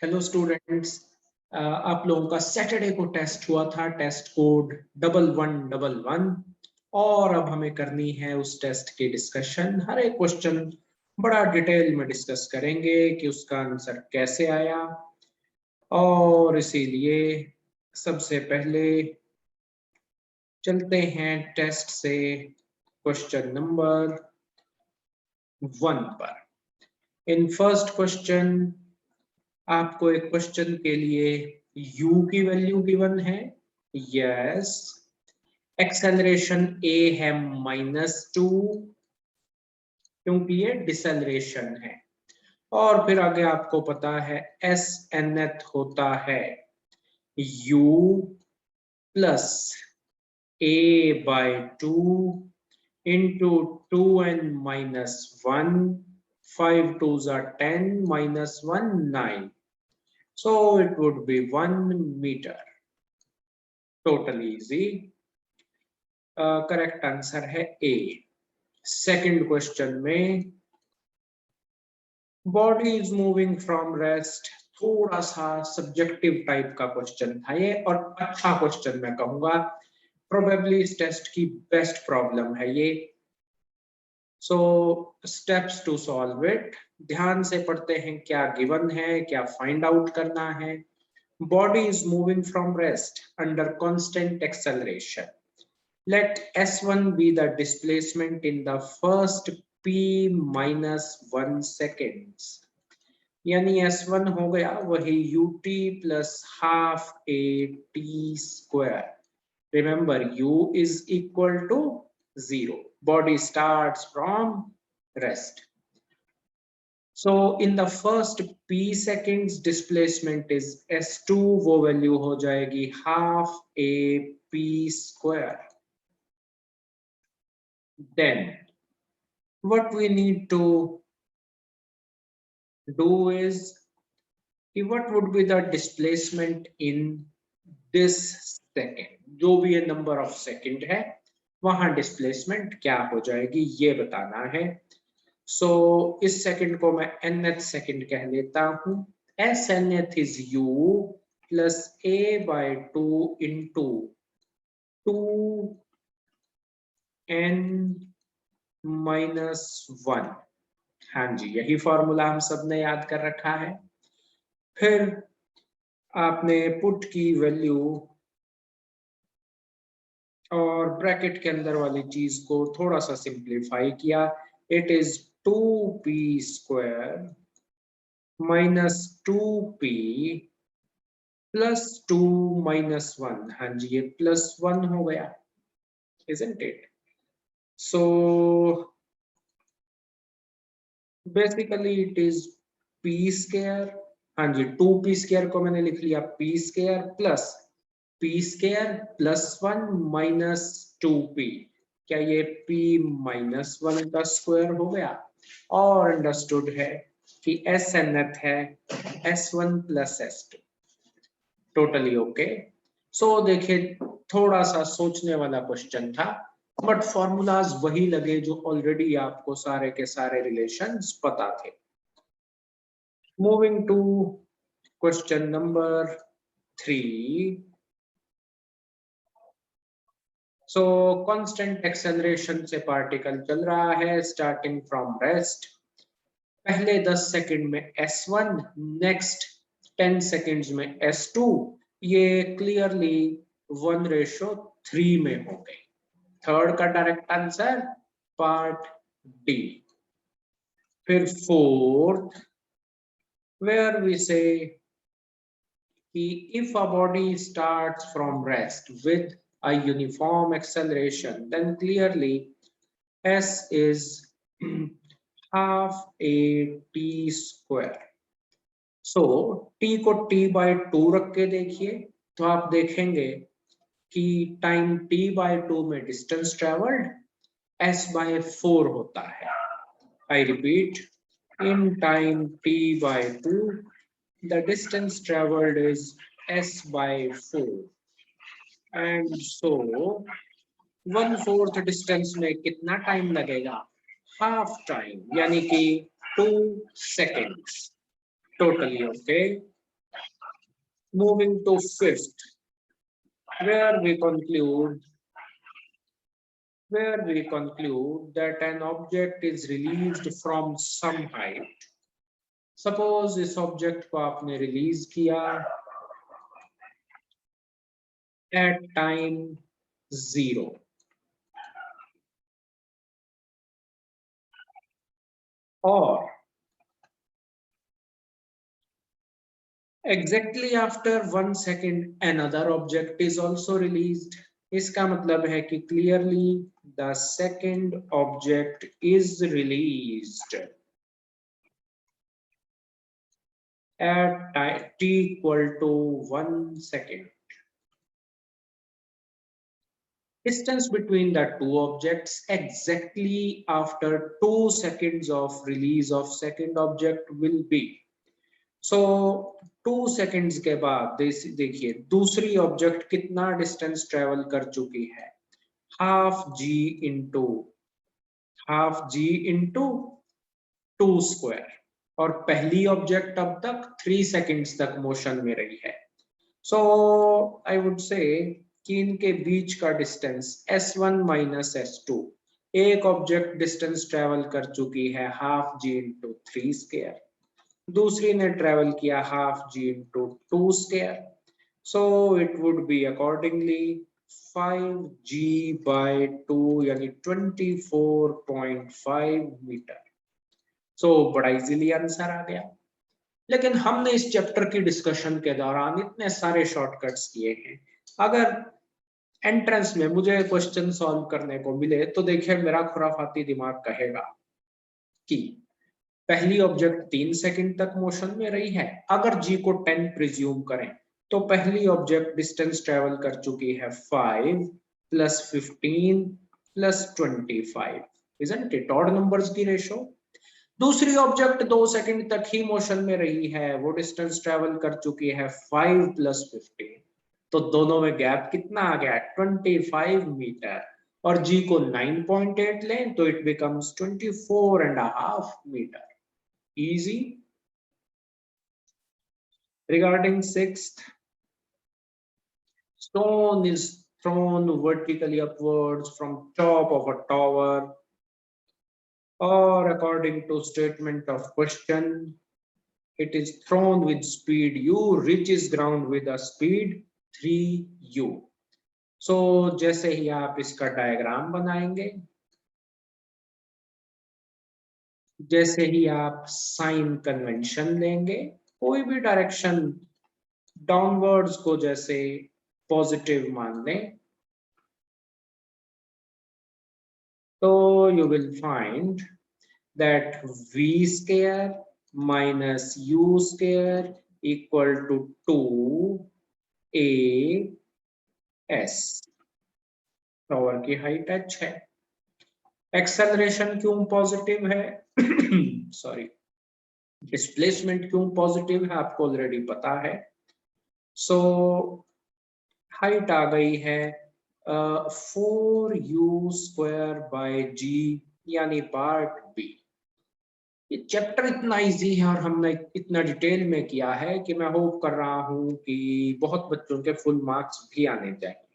Hello students, आप लोगों का सैटरडे को टेस्ट हुआ था, टेस्ट कोड 1111 और अब हमें करनी है उस टेस्ट की डिस्कशन। हर एक क्वेश्चन बड़ा डिटेल में डिस्कस करेंगे कि उसका आंसर कैसे आया। और इसीलिए सबसे पहले चलते हैं टेस्ट से क्वेश्चन नंबर 1 पर। इन फर्स्ट क्वेश्चन आपको एक क्वेश्चन के लिए u की वैल्यू गिवन है। यस, एक्सेलरेशन a है -2 क्योंकि ये डिसेलरेशन है। और फिर आगे आपको पता है s nth होता है u plus a/2 into 2n-1, 5 2s are 10, -1 9. So it would be 1 meter. Totally easy. Correct answer है ए। सेकंड क्वेश्चन में body is moving from rest, थोड़ा सा सब्जेक्टिव टाइप का क्वेश्चन था ये, और अच्छा क्वेश्चन मैं कहूंगा, प्रोबेबली इस टेस्ट की बेस्ट प्रॉब्लम है ये। सो स्टेप्स टू सॉल्व इट, ध्यान से पढ़ते हैं क्या गिवन है, क्या फाइंड आउट करना है। Body is moving from rest under constant acceleration. Let S1 be the displacement in the first P minus 1 seconds. यानी S1 हो गया वही ut plus half a t square. Remember u is equal to 0. Body starts from rest. So in the first p seconds displacement is S2, वो value हो जाएगी half a p square. Then what we need to do is what would be the displacement in this second. जो भी ये number of second है वहां displacement क्या हो जाएगी ये बताना है। So इस second को मैं nth second कह लेता हूं। s nth is u plus a/2 into 2n-1। हाँ जी, यही फॉर्मूला हम सब ने याद कर रखा है। फिर आपने पुट की वैल्यू और ब्रैकेट के अंदर वाली चीज को थोड़ा सा सिंप्लीफाई किया। It is 2p square minus 2p plus 2 minus 1। हाँ जी, ये +1 हो गया, isn't it? So basically it is p square। हाँ जी, 2p स्क्वायर को मैंने लिख लिया p square plus p square plus 1 minus 2p। क्या ये p माइनस 1 का स्क्वायर हो गया? और अंडरस्टूड है कि s nth है s1 plus s2। Totally okay. सो देखिए, थोड़ा सा सोचने वाला क्वेश्चन था, बट फॉर्मूलाज वही लगे जो ऑलरेडी आपको सारे के सारे रिलेशंस पता थे। Moving to question number 3। So constant acceleration से पार्टिकल चल रहा है स्टार्टिंग फ्रॉम रेस्ट। पहले 10 सेकंड में s1, नेक्स्ट 10 सेकंड्स में s2। ये क्लियरली 1:3 में हो गई। थर्ड का डायरेक्ट आंसर पार्ट डी। फिर fourth, where we say if a body starts from rest with a uniform acceleration, then clearly s is half a t square. So t को t/2 रख के देखिए तो आप देखेंगे कि टाइम t/2 में डिस्टेंस ट्रेवल्ड s/4 होता है। I repeat, in time t/2 the distance traveled is s/4, and so 1/4 distance में कितना टाइम लगेगा? हाफ टाइम, यानी कि 2 seconds। Totally okay. Moving to fifth, where we conclude that an object is released from some height. Suppose इस object को आपने release किया at time 0, or exactly after 1 second another object is also released. इसका मतलब है कि clearly the second object is released at t equal to 1 second. Distance between the two objects exactly after 2 seconds of release of second object will be. So 2 seconds के बाद देखिए दूसरी object कितना distance travel कर चुकी है, half g into 2 square, और पहली ऑब्जेक्ट अब तक 3 सेकेंड्स तक मोशन में रही है. सो आई वुड से कि इनके बीच का डिस्टेंस s1 माइनस s2, एक ऑब्जेक्ट डिस्टेंस ट्रेवल कर चुकी है हाफ जी इंटू 3 स्क्वायर, दूसरी ने ट्रेवल किया half g into 2 square. So it would be accordingly 5g by 2 यानी 24.5 मीटर. सो बड़ा इजीली आंसर आ गया. लेकिन हमने इस चैप्टर की डिस्कशन के दौरान इतने सारे शॉर्टकट्स किए हैं. अगर एंट्रेंस में मुझे क्वेश्चन सॉल्व करने को मिले तो देखिए मेरा खुराफाती दिमाग कहेगा कि पहली ऑब्जेक्ट 3 सेकंड तक मोशन में रही है. अगर जी को 10 प्रिज्यूम करें तो पहली ऑब्जेक्ट डिस्टेंस ट्रेवल कर चुकी है 5 plus 15 plus 25, isn't it odd numbers की रेशो. दूसरी ऑब्जेक्ट 2 सेकंड तक ही मोशन में रही है, वो डिस्टेंस ट्रेवल कर चुकी है 5 प्लस 15, तो दोनों में गैप कितना आ गया 25 मीटर. और जी को 9.8 लें तो it becomes 24.5 metre. Easy. Regarding sixth, stone is thrown vertically upwards from top of a tower, or according to statement of question, it is thrown with speed u, reaches ground with a speed 3u. So जैसे ही आप इसका diagram बनाएंगे, जैसे ही आप sign convention लेंगे, कोई भी direction downwards को जैसे पॉजिटिव मान लें, तो you will find that v square minus u square equal to 2as. Tower की हाइट h है. एक्सेलरेशन क्यों पॉजिटिव है? सॉरी, डिस्प्लेसमेंट क्यों पॉजिटिव है आपको ऑलरेडी पता है. सो हाइट आ गई है 4u स्क्वायर बाय g, यानी पार्ट बी. ये चैप्टर इतना इजी है और हमने इतना डिटेल में किया है कि मैं होप कर रहा हूं कि बहुत बच्चों के फुल मार्क्स भी आने चाहिए.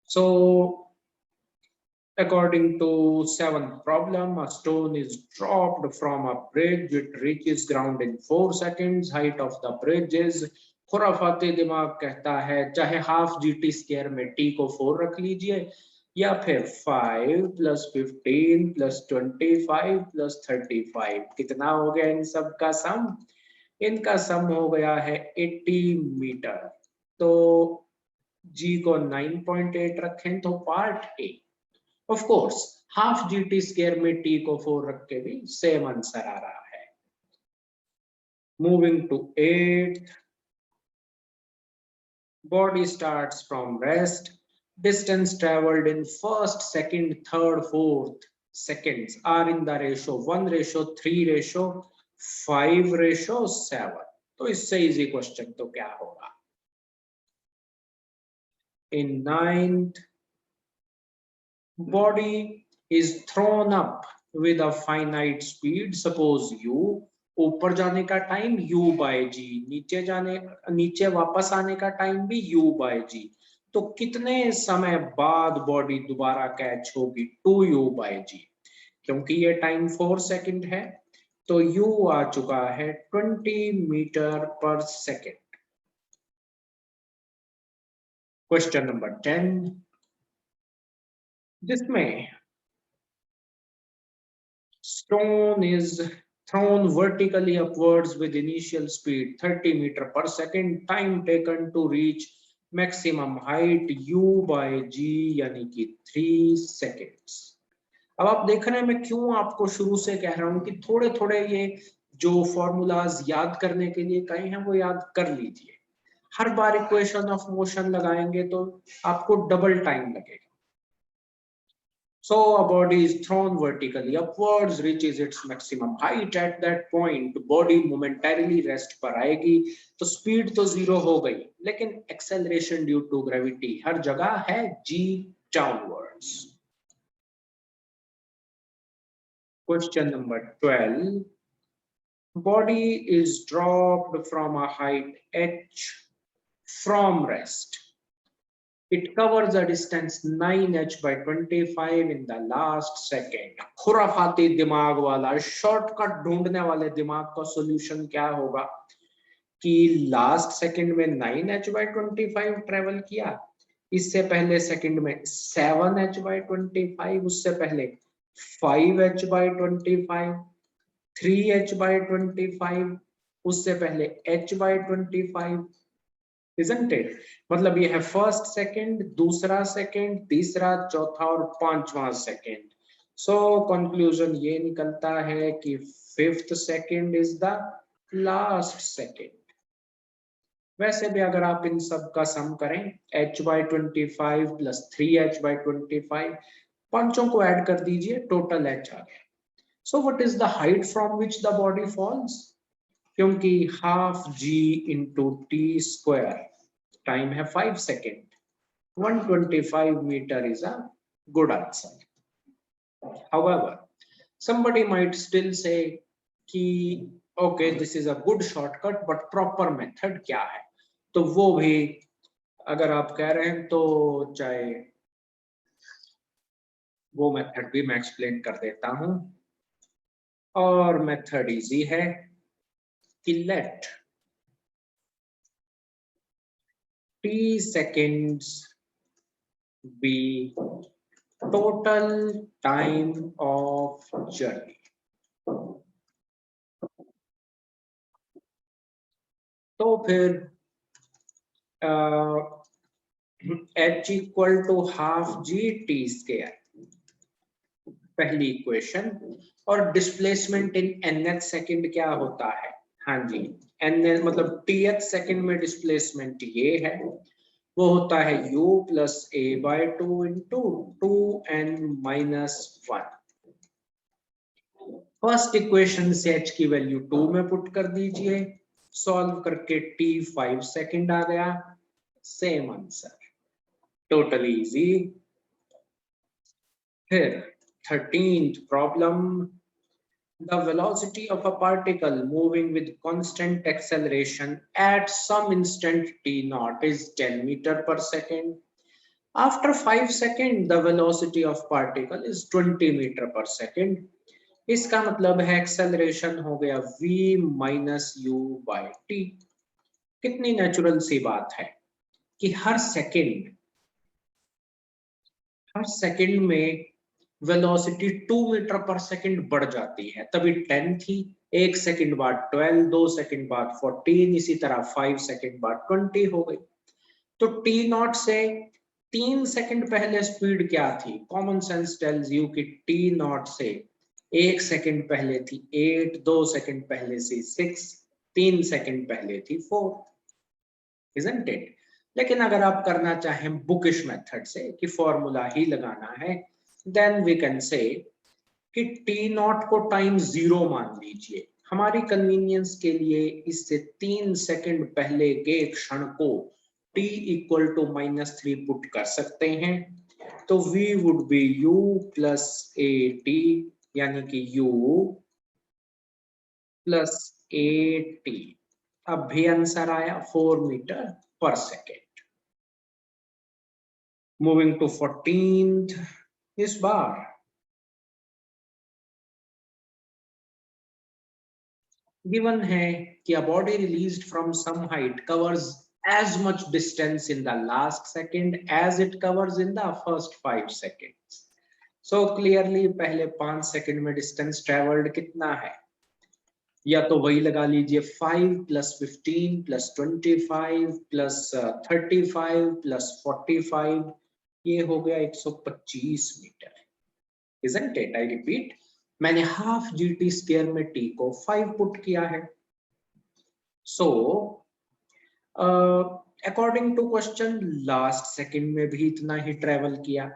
सो according to seventh problem, a stone is dropped from a bridge. It reaches ground in 4 seconds. Height of the bridge is, खुराफाती दिमाग कहता है चाहे हाफ GT स्क्वायर में t को 4 रख लीजिए, या फिर 5 प्लस 15 प्लस 25 प्लस 35. कितना हो गया इन सब का सम? इनका सम हो गया है 80 मीटर. तो g को 9.8 रखें तो part A. Of course half GT square में t को 4 रख के भी सेम आंसर आ रहा है. Moving to 8th, body starts from rest. Distance traveled in first, second, third, fourth seconds are in the ratio 1:3:5:7. तो इससे इजी क्वेश्चन तो क्या होगा? In 9th, body is thrown up with a finite speed, suppose u, ऊपर जाने का time u bye जी, नीचे वापस आने का टाइम भी u बाय जी। तो कितने समय बाद बॉडी दोबारा कैच होगी? 2u बाय जी। क्योंकि ये टाइम 4 सेकंड है तो u आ चुका है 20 मीटर पर सेकंड। क्वेश्चन नंबर 10, जिसमें stone is thrown vertically upwards with initial speed 30 meter per second, time taken to reach maximum height u by g यानी कि 3 seconds। अब आप देख रहे हैं मैं क्यों आपको शुरू से कह रहा हूं कि थोड़े थोड़े ये जो फॉर्मूलाज याद करने के लिए कहे हैं वो याद कर लीजिए। हर बार इक्वेशन ऑफ मोशन लगाएंगे तो आपको डबल टाइम लगेगा। So a body is thrown vertically upwards, reaches its maximum height. At that point, body momentarily rest पर आएगी। तो स्पीड तो 0 हो गई, लेकिन acceleration due to gravity हर जगह है g downwards। Question number 12. Body is dropped from a height h from rest. It covers a distance 9h by 25 in the last second। खुराफाती दिमाग वाला शॉर्टकट ढूंढने वाले दिमाग का सॉल्यूशन क्या होगा कि लास्ट सेकंड में 9h by 25 ट्रेवल किया, इससे पहले सेकंड में 7h by 25, उससे पहले 5h by 25, 3h by 25, उससे पहले h by 25, isn't it? मतलब ये है फर्स्ट सेकंड, दूसरा सेकंड, तीसरा, चौथा और पांचवा सेकंड। सो कंक्लूजन ये निकलता है कि fifth second is the last second. वैसे भी अगर आप इन सब का सम करें h by 25 plus 3h by 25, पांचों को ऐड कर दीजिए, टोटल h आ गया। So what is the height from which the body falls? क्योंकि half g into T square, time है 5 second, 125 meter is a good answer. However, somebody might still say कि okay, this is a good shortcut, but proper method क्या है? तो वो भी अगर आप कह रहे हैं तो चाहे वो मेथड भी मैं एक्सप्लेन कर देता हूं। और मेथड इजी है कि late t seconds be total time of journey। तो फिर h equal to half g t square, पहली इक्वेशन। और डिस्प्लेसमेंट इन nth सेकंड क्या होता है? हाँ जी, n मतलब tth सेकंड में डिस्प्लेसमेंट ये है, वो होता है u plus a by 2 into 2n minus 1। First equation से h की वैल्यू 2 में पुट कर दीजिए, सॉल्व करके t 5 सेकंड आ गया, सेम आंसर, टोटली इजी। फिर 13th problem, the velocity of a particle moving with constant acceleration at some instant t naught is 10 meter per second. After 5 seconds, the velocity of particle is 20 meter per second. इसका मतलब है acceleration हो गया v minus you by T. कितनी natural सी बात है कि हर second में वेलोसिटी 2 मीटर पर सेकंड बढ़ जाती है। तभी 10 थी, 1 सेकंड बाद 12, 2 सेकंड बाद 14, इसी तरह 5 सेकंड बाद 20 हो गई। तो टी नॉट से 3 सेकंड पहले स्पीड क्या थी? कॉमन सेंस टेल्स यू कि टी नॉट से 1 सेकंड पहले थी 8, 2 सेकंड पहले से 6, 3 सेकंड पहले थी 4, isn't it? लेकिन अगर आप करना चाहें बुकिश मेथड से कि फॉर्मूला ही लगाना है, देन वी कैन से कि टी नॉट को टाइम 0 मान लीजिए। हमारी कन्वीनियंस के लिए इससे 3 सेकंड पहले के क्षण को t इक्वल टू -3 पुट कर सकते हैं। तो v would be u plus A T, यानी कि u प्लस 80। अब भी आंसर आया 4 मीटर पर सेकेंड। मूविंग टू 14th, इस बार गिवन है कि a body released from some height covers as much distance in the last second as it covers in the first 5 seconds. So clearly पहले 5 second में distance travelled कितना है, या तो वही लगा लीजिए 5 + 15 + 25 + 35 + 45, ये हो गया 125 metre. Isn't it? I repeat, मैंने हाफ GT स्क्वायर में T को 5 पुट किया है। So according to question last second में भी इतना ही ट्रेवल किया।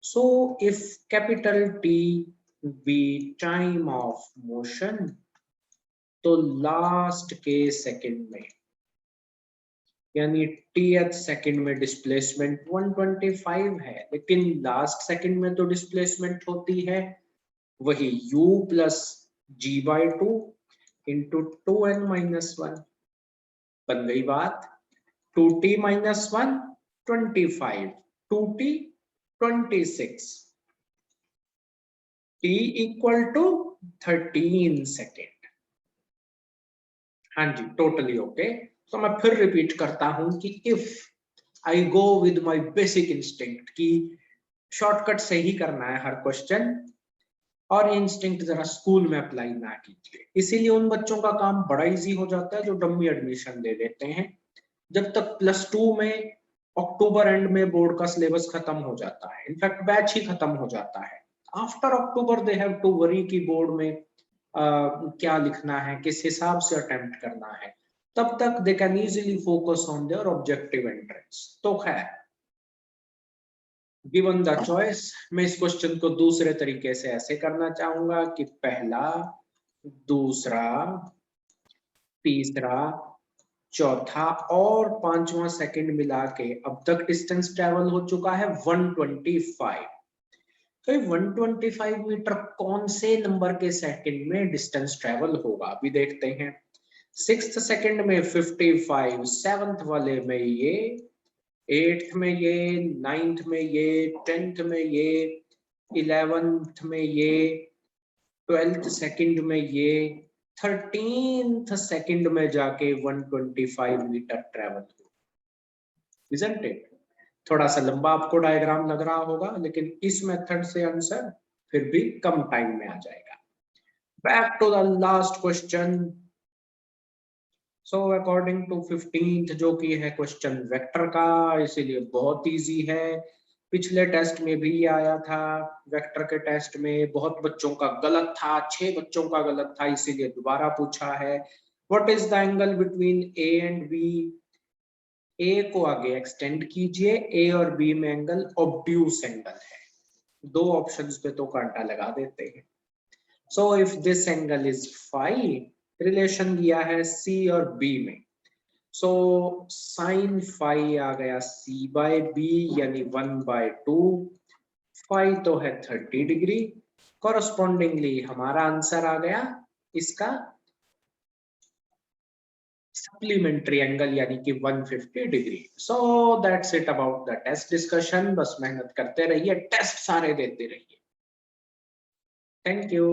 So if capital T be time of motion, तो लास्ट के सेकंड में यानी टीएथ सेकंड में डिस्प्लेसमेंट 125 है, लेकिन लास्ट सेकंड में तो डिस्प्लेसमेंट होती है वही u + g/2 इंटू 2n-1। बन गई बात 2t - 1 25, 2t 26, t = 13 सेकेंड। हाँ जी, टोटली ओके। तो मैं फिर रिपीट करता हूं कि if I go with my basic instinct की शॉर्टकट से ही करना है हर क्वेश्चन, और इंस्टिंक्ट जरा स्कूल में अप्लाई ना कीजिए, इसीलिए उन बच्चों का काम बड़ा इजी हो जाता है जो डमी एडमिशन ले लेते हैं। जब तक +2 में अक्टूबर एंड में बोर्ड का सिलेबस खत्म हो जाता है, इनफैक्ट बैच ही खत्म हो जाता है, after October they have to worry की बोर्ड में क्या लिखना है, किस हिसाब से अटेम्प्ट करना है, तब तक they can easily focus on their objective entrance. तो खैर, गिवन द चॉइस, मैं इस क्वेश्चन को दूसरे तरीके से ऐसे करना चाहूंगा कि पहला, दूसरा, तीसरा, चौथा और पांचवा सेकंड मिला के अब तक डिस्टेंस ट्रेवल हो चुका है 125। तो 125 मीटर कौन से नंबर के सेकंड में डिस्टेंस ट्रेवल होगा, अभी देखते हैं। 6th सेकंड में 55, 7th वाले में ये, 8th में ये, 9th में ये, 10th में ये, 11th में ये, 12th सेकंड में ये, 13th सेकंड में जाके 125 मीटर ट्रेवल हो। Isn't it? थोड़ा सा लंबा आपको डायग्राम लग रहा होगा, लेकिन इस मेथड से आंसर फिर भी कम टाइम में आ जाएगा। Back to the last question. So according to 15th, जो कि है क्वेश्चन वेक्टर का, इसीलिए बहुत इजी है। पिछले टेस्ट में भी आया था, वेक्टर के टेस्ट में बहुत बच्चों का गलत था, 6 बच्चों का गलत था, इसीलिए दोबारा पूछा है। What is the angle between A and B? A को आगे एक्सटेंड कीजिए, ए और बी में एंगल ऑब्ट्यूस एंगल है, दो ऑप्शंस पे तो कांटा लगा देते हैं। So if this angle is phi, relation दिया है सी और बी में, सो साइन फाई आ गया c/b यानी 1/2, फाई तो है 30 डिग्री, कॉरस्पॉन्डिंगली हमारा आंसर आ गया इसका सप्लीमेंट्री एंगल यानी कि 150 degree. So that's it about the test discussion. बस मेहनत करते रहिए, टेस्ट सारे देते रहिए। Thank you.